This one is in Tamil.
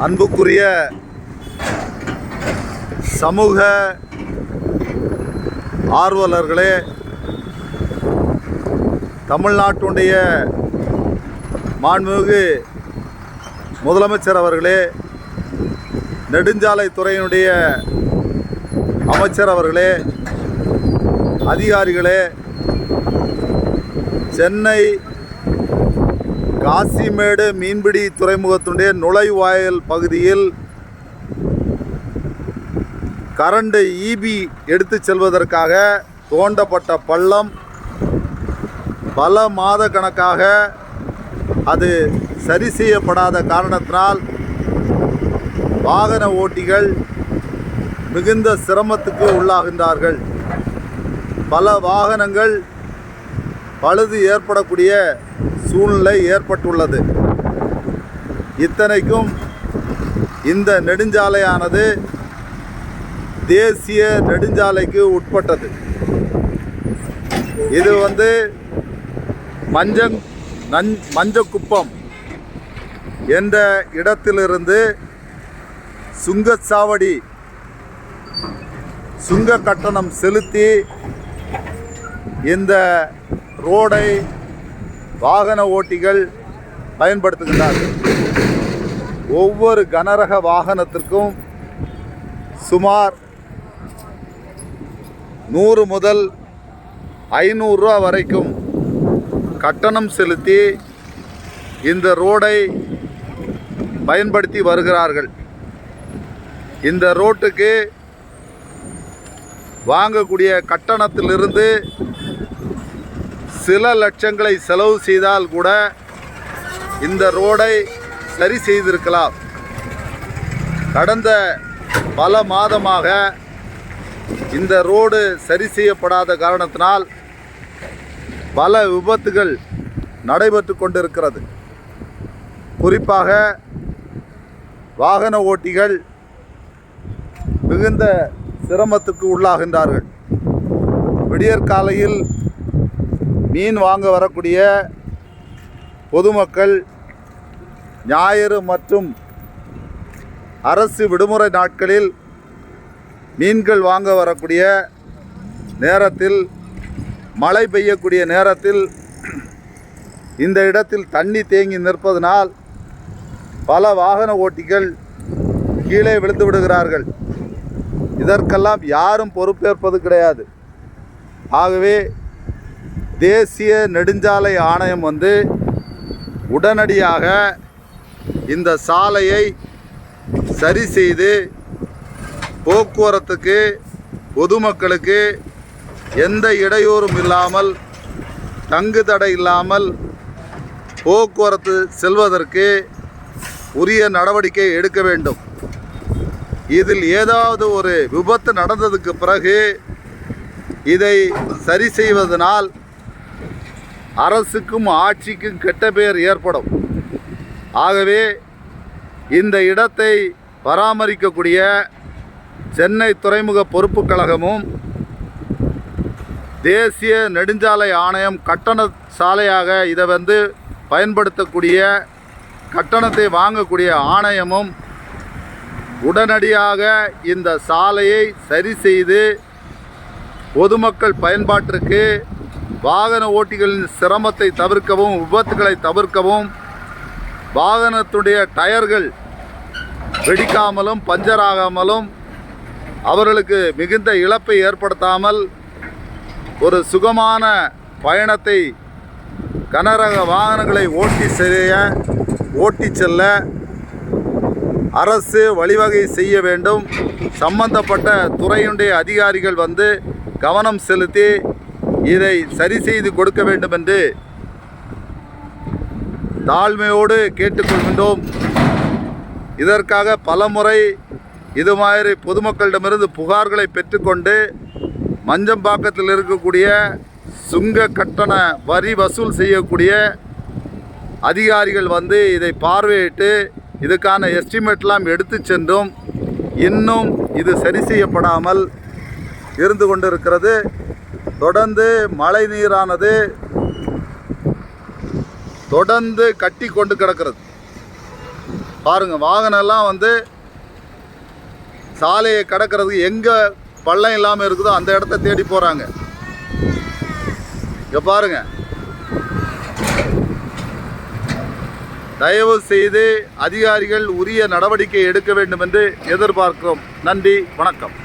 அன்புக்குரிய சமூக ஆர்வலர்களே, தமிழ்நாட்டுடைய மாண்புமிகு முதலமைச்சர் அவர்களே, நெடுஞ்சாலைத்துறையினுடைய அமைச்சர் அவர்களே, அதிகாரிகளே, சென்னை காசிமேடு மீன்பிடி துறைமுகத்தினுடைய நுழைவாயில் பகுதியில் கரண்ட் ஈபி எடுத்து செல்வதற்காக தோண்டப்பட்ட பள்ளம் பல மாத கணக்காக அது சரி செய்யப்படாத காரணத்தினால் வாகன ஓட்டிகள் மிகுந்த சிரமத்துக்கு உள்ளாகின்றார்கள். பல வாகனங்கள் பழுது ஏற்படக்கூடிய சூழ்நிலை ஏற்பட்டுள்ளது. இத்தனைக்கும் இந்த நெடுஞ்சாலையானது தேசிய நெடுஞ்சாலைக்கு உட்பட்டது. இது மஞ்சக்குப்பம் என்ற இடத்திலிருந்து சுங்கச்சாவடி சுங்க கட்டணம் செலுத்தி இந்த ரோடை வாகன ஓட்டிகள் பயன்படுத்துகின்றார்கள். ஒவ்வொரு கனரக வாகனத்திற்கும் சுமார் 100 முதல் 500 ரூபா வரைக்கும் கட்டணம் செலுத்தி இந்த ரோடை பயன்படுத்தி வருகிறார்கள். இந்த ரோட்டுக்கு வாங்கக்கூடிய கட்டணத்திலிருந்து சில லட்சங்களை செலவு செய்தால் கூட இந்த ரோடை சரி செய்திருக்கலாம். கடந்த பல மாதமாக இந்த ரோடு சரி செய்யப்படாத காரணத்தினால் பல விபத்துகள் நடைபெற்று கொண்டிருக்கிறது. குறிப்பாக வாகன ஓட்டிகள் மிகுந்த சிரமத்துக்கு உள்ளாகின்றார்கள். விடியற்காலையில் மீன் வாங்க வரக்கூடிய பொதுமக்கள் ஞாயிறு மற்றும் அரசு விடுமுறை நாட்களில் மீன்கள் வாங்க வரக்கூடிய நேரத்தில், மழை பெய்யக்கூடிய நேரத்தில் இந்த இடத்தில் தண்ணி தேங்கி நிற்பதனால் பல வாகன ஓட்டிகள் கீழே விழுந்து விடுகிறார்கள். இதற்கெல்லாம் யாரும் பொறுப்பேற்பது கிடையாது. ஆகவே தேசிய நெடுஞ்சாலை ஆணையம் உடனடியாக இந்த சாலையை சரி செய்து போக்குவரத்துக்கு, பொதுமக்களுக்கு எந்த இடையூறும் இல்லாமல், தங்கு தடை இல்லாமல் போக்குவரத்து செல்வதற்கு உரிய நடவடிக்கை எடுக்க வேண்டும். இதில் ஏதாவது ஒரு விபத்து நடந்ததுக்கு பிறகு இதை சரி செய்வதனால் அரசுக்கும் ஆட்சிக்கும் கெட்ட பெயர் ஏற்படும். ஆகவே இந்த இடத்தை பராமரிக்கக்கூடிய சென்னை துறைமுக பொறுப்பு கழகமும் தேசிய நெடுஞ்சாலை ஆணையம் கட்டண சாலையாக இதை பயன்படுத்தக்கூடிய கட்டணத்தை வாங்கக்கூடிய ஆணையமும் உடனடியாக இந்த சாலையை சரி செய்து பொதுமக்கள் பயன்பாட்டிற்கு, வாகன ஓட்டிகளின் சிரமத்தை தவிர்க்கவும், விபத்துகளை தவிர்க்கவும், வாகனத்துடைய டயர்கள் வெடிக்காமலும் பஞ்சர் ஆகாமலும் அவர்களுக்கு மிகுந்த இழப்பை ஏற்படுத்தாமல் ஒரு சுகமான பயணத்தை கனரக வாகனங்களை ஓட்டி செல்ல அரசு வழிவகை செய்ய வேண்டும். சம்பந்தப்பட்ட துறையினுடைய அதிகாரிகள் கவனம் செலுத்தி இதை சரி செய்து கொடுக்க வேண்டும் என்று தாழ்மையோடு கேட்டுக்கொள்கின்றோம். இதற்காக பலமுறை இது மாதிரி பொதுமக்களிடமிருந்து புகார்களை பெற்றுக்கொண்டு மஞ்சம்பாக்கத்தில் இருக்கக்கூடிய சுங்க கட்டண வரி வசூல் செய்யக்கூடிய அதிகாரிகள் இதை பார்வையிட்டு இதுக்கான எஸ்டிமேட்லாம் எடுத்து சென்றும் இன்னும் இது சரி செய்யப்படாமல் இருந்து கொண்டிருக்கிறது. தொடர்ந்து மழை நீரானது தொடர்ந்து கட்டி கொண்டு கிடக்கிறது. பாருங்கள், வாகனம்லாம் வந்து சாலையை கடக்கிறதுக்கு எங்கே பள்ளம் இல்லாமல் இருக்குதோ அந்த இடத்த தேடி போகிறாங்க. இங்கே பாருங்கள், தயவு செய்து அதிகாரிகள் உரிய நடவடிக்கை எடுக்க வேண்டும் என்று எதிர்பார்க்கிறோம். நன்றி, வணக்கம்.